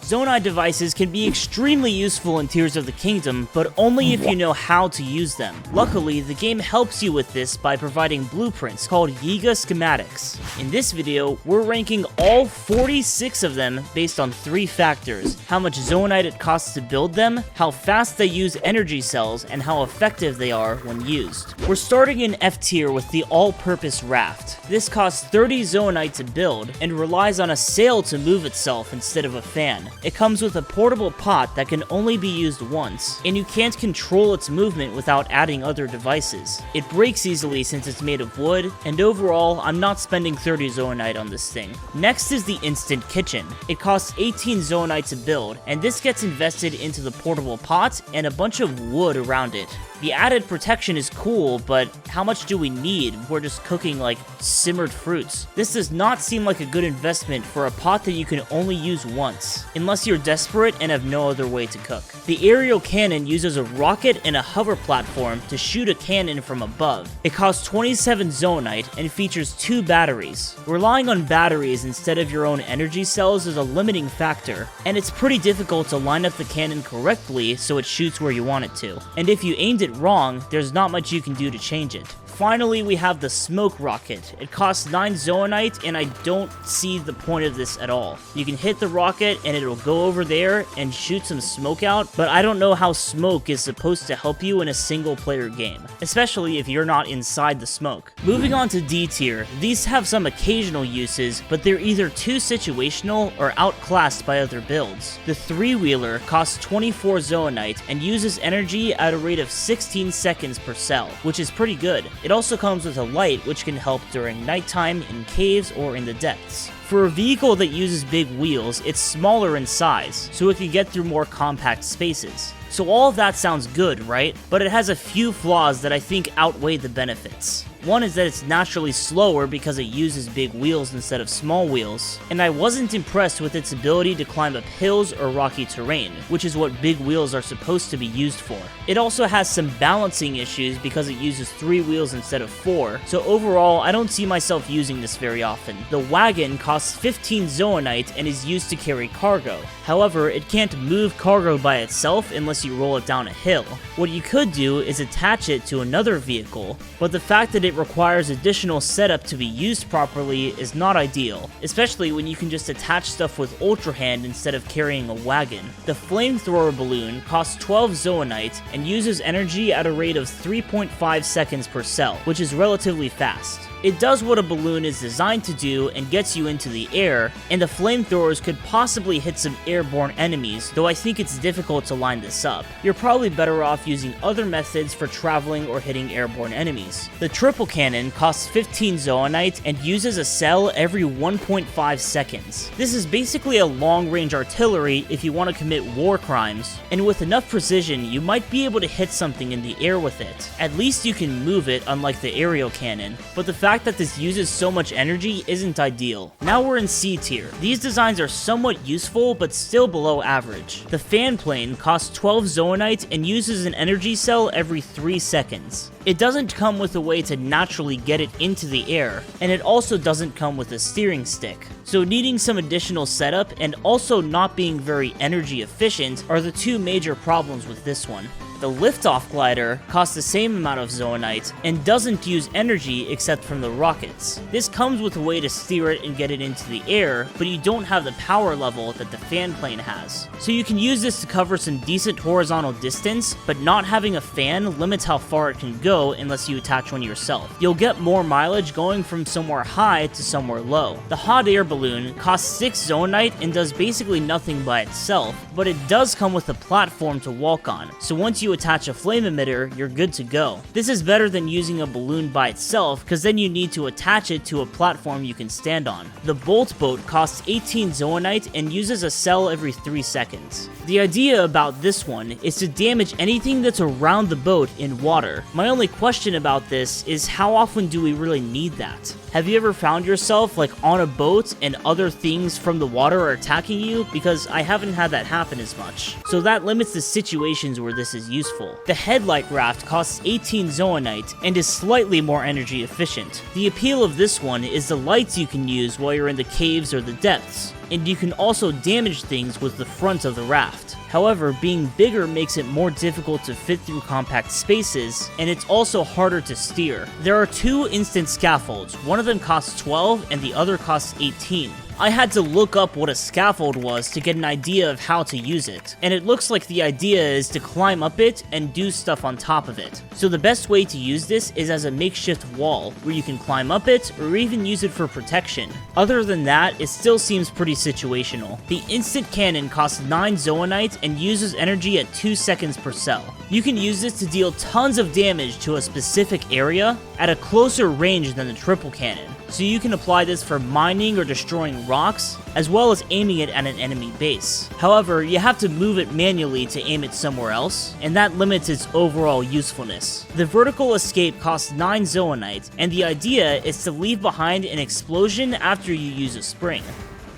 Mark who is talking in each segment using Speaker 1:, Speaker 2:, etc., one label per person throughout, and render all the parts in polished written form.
Speaker 1: Zonai devices can be extremely useful in Tears of the Kingdom, but only if you know how to use them. Luckily, the game helps you with this by providing blueprints called Yiga Schematics. In this video, we're ranking all 46 of them based on 3 factors: how much Zonaite it costs to build them, how fast they use energy cells, and how effective they are when used. We're starting in F tier with the all-purpose raft. This costs 30 Zonaite to build, and relies on a sail to move itself instead of a fan. It comes with a portable pot that can only be used once, and you can't control its movement without adding other devices. It breaks easily since it's made of wood, and overall, I'm not spending 30 Zonaite on this thing. Next is the Instant Kitchen. It costs 18 Zonaite to build, and this gets invested into the portable pot and a bunch of wood around it. The added protection is cool, but how much do we need? We're just cooking like simmered fruits. This does not seem like a good investment for a pot that you can only use once, unless you're desperate and have no other way to cook. The aerial cannon uses a rocket and a hover platform to shoot a cannon from above. It costs 27 Zonaite and features 2 batteries. Relying on batteries instead of your own energy cells is a limiting factor, and it's pretty difficult to line up the cannon correctly so it shoots where you want it to. And if you aimed it wrong, there's not much you can do to change it. Finally, we have the smoke rocket. It costs 9 Zonaite, and I don't see the point of this at all. You can hit the rocket and it'll go over there and shoot some smoke out, but I don't know how smoke is supposed to help you in a single player game, especially if you're not inside the smoke. Moving on to D tier, these have some occasional uses, but they're either too situational or outclassed by other builds. The 3-wheeler costs 24 Zonaite and uses energy at a rate of 16 seconds per cell, which is pretty good. It also comes with a light which can help during nighttime, in caves, or in the depths. For a vehicle that uses big wheels, it's smaller in size, so it can get through more compact spaces. So all of that sounds good, right? But it has a few flaws that I think outweigh the benefits. One is that it's naturally slower because it uses big wheels instead of small wheels, and I wasn't impressed with its ability to climb up hills or rocky terrain, which is what big wheels are supposed to be used for. It also has some balancing issues because it uses 3 wheels instead of 4, so overall I don't see myself using this very often. The wagon costs 15 Zonaite and is used to carry cargo. However, it can't move cargo by itself unless you roll it down a hill. What you could do is attach it to another vehicle, but the fact that it requires additional setup to be used properly is not ideal, especially when you can just attach stuff with Ultra Hand instead of carrying a wagon. The Flamethrower Balloon costs 12 Zonaite and uses energy at a rate of 3.5 seconds per cell, which is relatively fast. It does what a balloon is designed to do and gets you into the air, and the flamethrowers could possibly hit some airborne enemies, though I think it's difficult to line this up. You're probably better off using other methods for traveling or hitting airborne enemies. The triple cannon costs 15 Zonaite and uses a cell every 1.5 seconds. This is basically a long-range artillery if you want to commit war crimes, and with enough precision you might be able to hit something in the air with it. At least you can move it, unlike the aerial cannon, but the fact that this uses so much energy isn't ideal. Now we're in C tier. These designs are somewhat useful but still below average. The fan plane costs 12 Zonaite and uses an energy cell every 3 seconds. It doesn't come with a way to naturally get it into the air, and it also doesn't come with a steering stick. So needing some additional setup and also not being very energy efficient are the 2 major problems with this one. The Liftoff Glider costs the same amount of Zonaite and doesn't use energy except from the rockets. This comes with a way to steer it and get it into the air, but you don't have the power level that the fan plane has. So you can use this to cover some decent horizontal distance, but not having a fan limits how far it can go unless you attach one yourself. You'll get more mileage going from somewhere high to somewhere low. The hot air balloon costs 6 Zonaite and does basically nothing by itself, but it does come with a platform to walk on, so once you attach a flame emitter, you're good to go. This is better than using a balloon by itself, because then you need to attach it to a platform you can stand on. The Bolt Boat costs 18 Zonaite and uses a cell every 3 seconds. The idea about this one is to damage anything that's around the boat in water. My only question about this is how often do we really need that? Have you ever found yourself like on a boat and other things from the water are attacking you? Because I haven't had that happen as much. So that limits the situations where this is useful. The Headlight Raft costs 18 zoonite and is slightly more energy efficient. The appeal of this one is the lights you can use while you're in the caves or the depths, and you can also damage things with the front of the raft. However, being bigger makes it more difficult to fit through compact spaces, and it's also harder to steer. There are two instant scaffolds, one of them costs 12 and the other costs 18. I had to look up what a scaffold was to get an idea of how to use it, and it looks like the idea is to climb up it and do stuff on top of it. So the best way to use this is as a makeshift wall, where you can climb up it or even use it for protection. Other than that, it still seems pretty situational. The instant cannon costs 9 zoonite and uses energy at 2 seconds per cell. You can use this to deal tons of damage to a specific area at a closer range than the triple cannon. So you can apply this for mining or destroying rocks, as well as aiming it at an enemy base. However, you have to move it manually to aim it somewhere else, and that limits its overall usefulness. The vertical escape costs 9 zoonite, and the idea is to leave behind an explosion after you use a spring.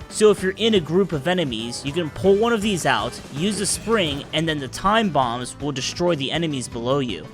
Speaker 1: So if you're in a group of enemies, you can pull one of these out, use a spring, and then the time bombs will destroy the enemies below you.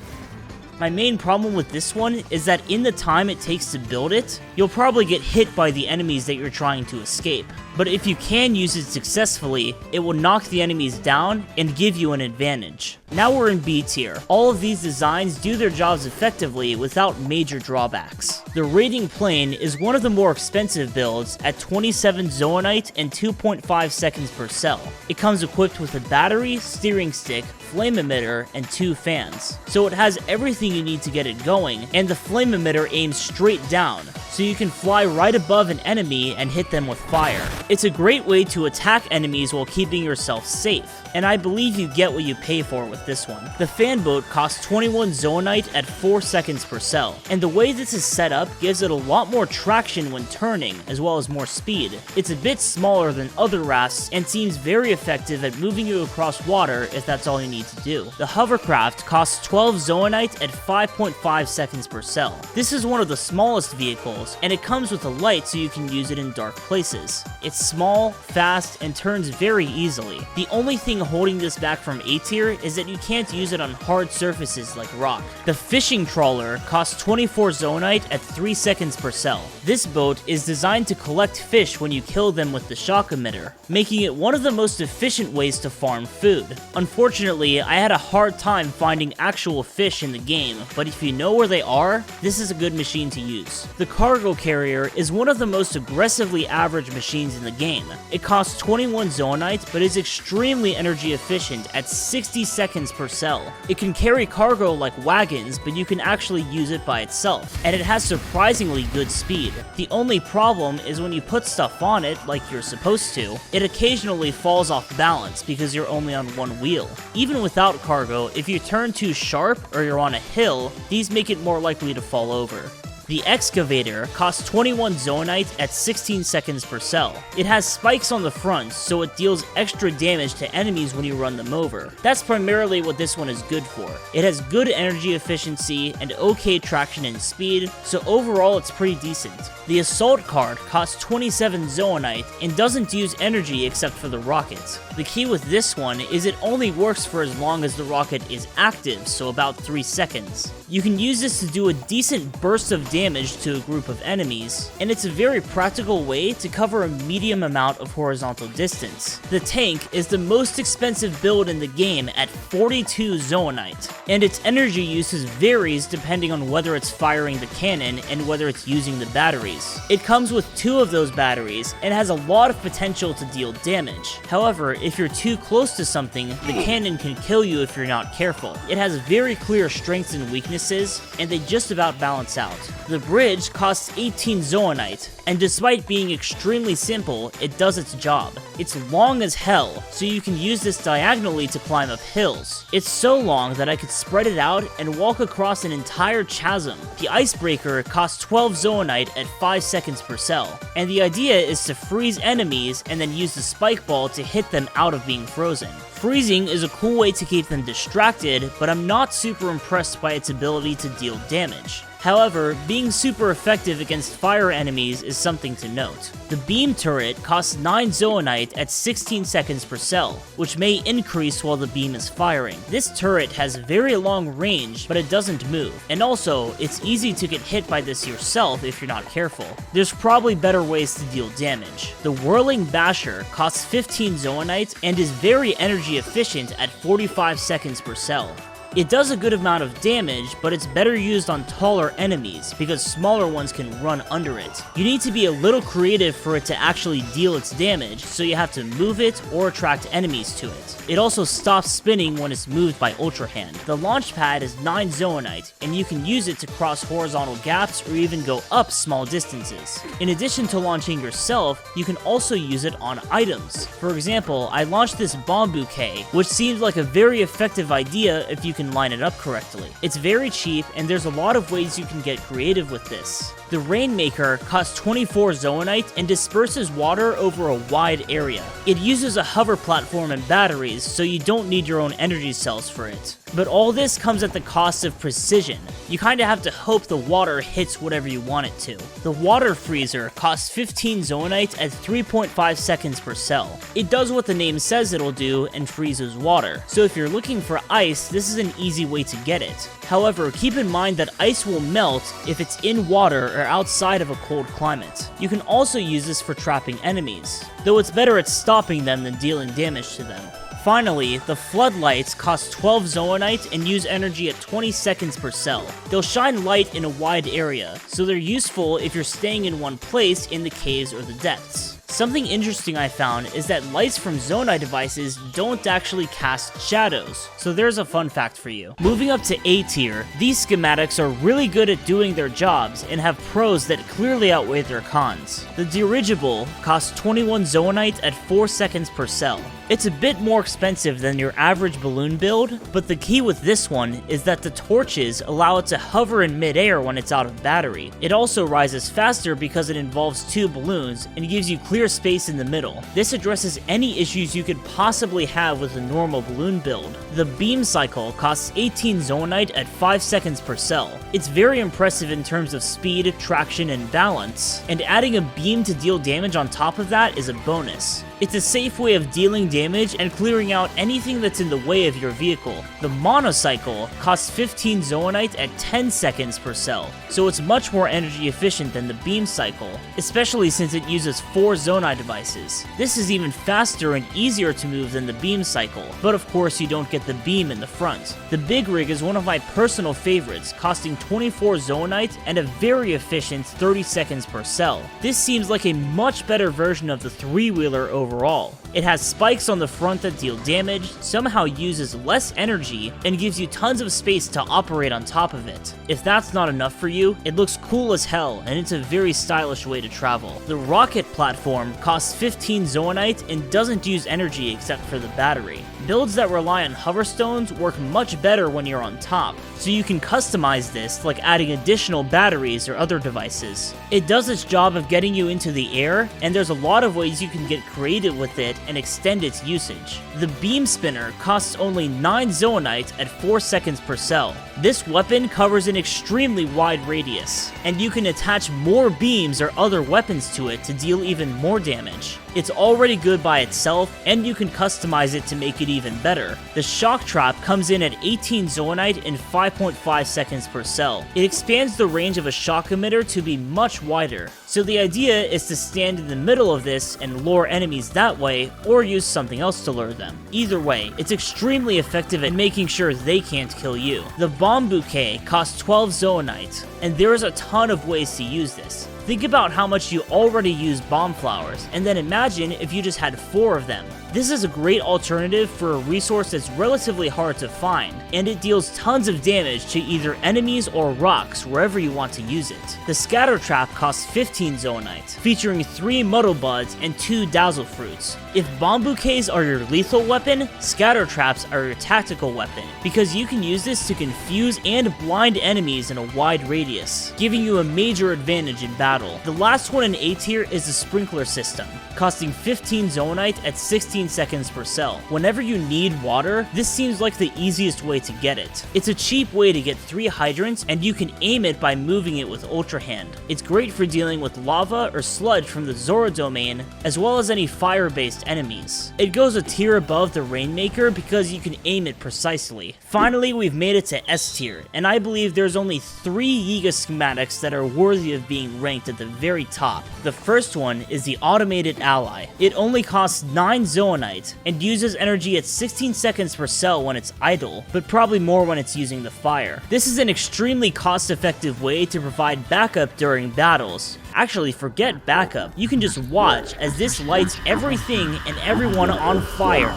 Speaker 1: My main problem with this one is that in the time it takes to build it, you'll probably get hit by the enemies that you're trying to escape. But if you can use it successfully, it will knock the enemies down and give you an advantage. Now we're in B tier. All of these designs do their jobs effectively without major drawbacks. The raiding plane is one of the more expensive builds at 27 zoonite and 2.5 seconds per cell. It comes equipped with a battery, steering stick, flame emitter, and 2 fans. So it has everything you need to get it going, and the flame emitter aims straight down, so you can fly right above an enemy and hit them with fire. It's a great way to attack enemies while keeping yourself safe, and I believe you get what you pay for with this one. The fan boat costs 21 zoonite at 4 seconds per cell, and the way this is set up gives it a lot more traction when turning, as well as more speed. It's a bit smaller than other rafts, and seems very effective at moving you across water if that's all you need to do. The Hovercraft costs 12 zoonite at 5.5 seconds per cell. This is one of the smallest vehicles, and it comes with a light so you can use it in dark places. It's small, fast, and turns very easily. The only thing holding this back from A tier is that you can't use it on hard surfaces like rock. The Fishing Trawler costs 24 zoonite at 3 seconds per cell. This boat is designed to collect fish when you kill them with the shock emitter, making it one of the most efficient ways to farm food. Unfortunately, I had a hard time finding actual fish in the game, but if you know where they are, this is a good machine to use. The Cargo Carrier is one of the most aggressively average machines in the game. It costs 21 zoonite, but is extremely energy efficient at 60 seconds per cell. It can carry cargo like wagons, but you can actually use it by itself, and it has surprisingly good speed. The only problem is when you put stuff on it, like you're supposed to, it occasionally falls off balance because you're only on one wheel. Even without cargo, if you turn too sharp or you're on a hill, these make it more likely to fall over. The Excavator costs 21 zoonite at 16 seconds per cell. It has spikes on the front, so it deals extra damage to enemies when you run them over. That's primarily what this one is good for. It has good energy efficiency and okay traction and speed, so overall it's pretty decent. The Assault Cart costs 27 zoonite and doesn't use energy except for the rocket. The key with this one is it only works for as long as the rocket is active, so about 3 seconds. You can use this to do a decent burst of damage to a group of enemies, and it's a very practical way to cover a medium amount of horizontal distance. The tank is the most expensive build in the game at 42 zoonite, and its energy usage varies depending on whether it's firing the cannon and whether it's using the batteries. It comes with 2 of those batteries and has a lot of potential to deal damage. However, if you're too close to something, the cannon can kill you if you're not careful. It has very clear strengths and weaknesses, and they just about balance out. The bridge costs 18 zoonite, and despite being extremely simple, it does its job. It's long as hell, so you can use this diagonally to climb up hills. It's so long that I could spread it out and walk across an entire chasm. The Icebreaker costs 12 zoonite at 5 seconds per cell, and the idea is to freeze enemies and then use the spike ball to hit them out of being frozen. Freezing is a cool way to keep them distracted, but I'm not super impressed by its ability to deal damage. However, being super effective against fire enemies is something to note. The beam turret costs 9 zoonite at 16 seconds per cell, which may increase while the beam is firing. This turret has very long range, but it doesn't move, and also, it's easy to get hit by this yourself if you're not careful. There's probably better ways to deal damage. The Whirling Basher costs 15 zoonite and is very energy efficient at 45 seconds per cell. It does a good amount of damage, but it's better used on taller enemies because smaller ones can run under it. You need to be a little creative for it to actually deal its damage, so you have to move it or attract enemies to it. It also stops spinning when it's moved by Ultra Hand. The launch pad is 9 zoonite, and you can use it to cross horizontal gaps or even go up small distances. In addition to launching yourself, you can also use it on items. For example, I launched this bomb bouquet, which seems like a very effective idea if you can line it up correctly. It's very cheap, and there's a lot of ways you can get creative with this. The Rainmaker costs 24 zoonite and disperses water over a wide area. It uses a hover platform and batteries, so you don't need your own energy cells for it. But all this comes at the cost of precision. You kinda have to hope the water hits whatever you want it to. The Water Freezer costs 15 zoonite at 3.5 seconds per cell. It does what the name says it'll do and freezes water. So if you're looking for ice, this is an easy way to get it. However, keep in mind that ice will melt if it's in water or outside of a cold climate. You can also use this for trapping enemies, though it's better at stopping them than dealing damage to them. Finally, the floodlights cost 12 zoonite and use energy at 20 seconds per cell. They'll shine light in a wide area, so they're useful if you're staying in one place in the caves or the depths. Something interesting I found is that lights from Zonai devices don't actually cast shadows, so there's a fun fact for you. Moving up to A tier, these schematics are really good at doing their jobs and have pros that clearly outweigh their cons. The Dirigible costs 21 zoonite at 4 seconds per cell. It's a bit more expensive than your average balloon build, but the key with this one is that the torches allow it to hover in midair when it's out of battery. It also rises faster because it involves 2 balloons and gives you clear space in the middle. This addresses any issues you could possibly have with a normal balloon build. The beam cycle costs 18 zoonite at 5 seconds per cell. It's very impressive in terms of speed, traction, and balance, and adding a beam to deal damage on top of that is a bonus. It's a safe way of dealing damage and clearing out anything that's in the way of your vehicle. The Monocycle costs 15 zoonite at 10 seconds per cell, so it's much more energy efficient than the beam cycle, especially since it uses 4 Zonai devices. This is even faster and easier to move than the beam cycle, but of course you don't get the beam in the front. The Big Rig is one of my personal favorites, costing 24 zoonite and a very efficient 30 seconds per cell. This seems like a much better version of the 3-wheeler overall. It has spikes on the front that deal damage, somehow uses less energy, and gives you tons of space to operate on top of it. If that's not enough for you, it looks cool as hell, and it's a very stylish way to travel. The Rocket platform costs 15 zoonite and doesn't use energy except for the battery. Builds that rely on hoverstones work much better when you're on top, so you can customize this like adding additional batteries or other devices. It does its job of getting you into the air, and there's a lot of ways you can get creative with it and extend its usage. The Beam Spinner costs only 9 zoonite at 4 seconds per cell. This weapon covers an extremely wide radius, and you can attach more beams or other weapons to it to deal even more damage. It's already good by itself, and you can customize it to make it even better. The Shock Trap comes in at 18 zoonite and 5.5 seconds per cell. It expands the range of a shock emitter to be much wider, so the idea is to stand in the middle of this and lure enemies that way, or use something else to lure them. Either way, it's extremely effective at making sure they can't kill you. The Bomb Bouquet costs 12 zoonite, and there is a ton of ways to use this. Think about how much you already use bomb flowers, and then imagine if you just had 4 of them. This is a great alternative for a resource that's relatively hard to find, and it deals tons of damage to either enemies or rocks wherever you want to use it. The Scatter Trap costs 15 zoonite, featuring 3 Muddle Buds and 2 Dazzle Fruits. If bomb bouquets are your lethal weapon, scatter traps are your tactical weapon, because you can use this to confuse and blind enemies in a wide radius, giving you a major advantage in battle. The last one in A tier is the sprinkler system, costing 15 zoonite at 16 seconds per cell. Whenever you need water, this seems like the easiest way to get it. It's a cheap way to get 3 hydrants, and you can aim it by moving it with Ultra Hand. It's great for dealing with lava or sludge from the Zora domain, as well as any fire-based enemies. It goes a tier above the Rainmaker because you can aim it precisely. Finally, we've made it to S tier, and I believe there's only 3 Yiga schematics that are worthy of being ranked at the very top. The first one is the Automated Ally. It only costs 9 zoonite, and uses energy at 16 seconds per cell when it's idle, but probably more when it's using the fire. This is an extremely cost-effective way to provide backup during battles. Actually, forget backup. You can just watch as this lights everything and everyone on fire.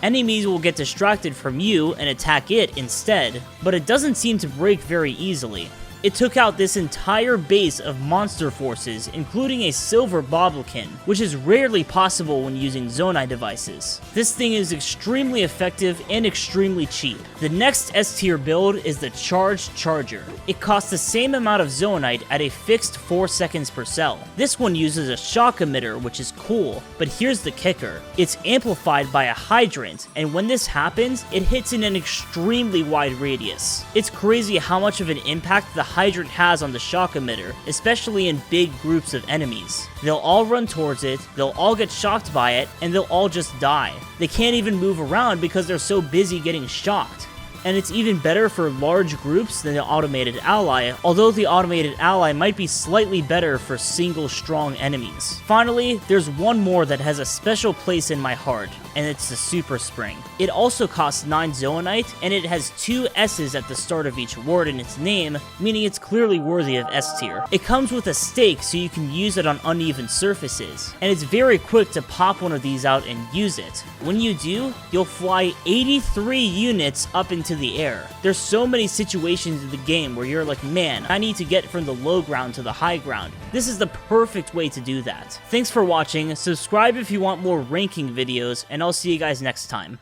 Speaker 1: Enemies will get distracted from you and attack it instead, but it doesn't seem to break very easily. It took out this entire base of monster forces, including a silver bobblekin, which is rarely possible when using Zonai devices. This thing is extremely effective and extremely cheap. The next S tier build is the Charged Charger. It costs the same amount of Zonite at a fixed 4 seconds per cell. This one uses a shock emitter, which is cool, but here's the kicker. It's amplified by a hydrant, and when this happens, it hits in an extremely wide radius. It's crazy how much of an impact the hydrant has on the shock emitter, especially in big groups of enemies. They'll all run towards it, they'll all get shocked by it, and they'll all just die. They can't even move around because they're so busy getting shocked. And it's even better for large groups than the Automated Ally, although the Automated Ally might be slightly better for single strong enemies. Finally, there's one more that has a special place in my heart, and it's the Super Spring. It also costs 9 zoonite, and it has 2 S's at the start of each word in its name, meaning it's clearly worthy of S tier. It comes with a stake so you can use it on uneven surfaces, and it's very quick to pop one of these out and use it. When you do, you'll fly 83 units up into the air. There's so many situations in the game where you're like, man, I need to get from the low ground to the high ground. This is the perfect way to do that. Thanks for watching, subscribe if you want more ranking videos, and I'll see you guys next time.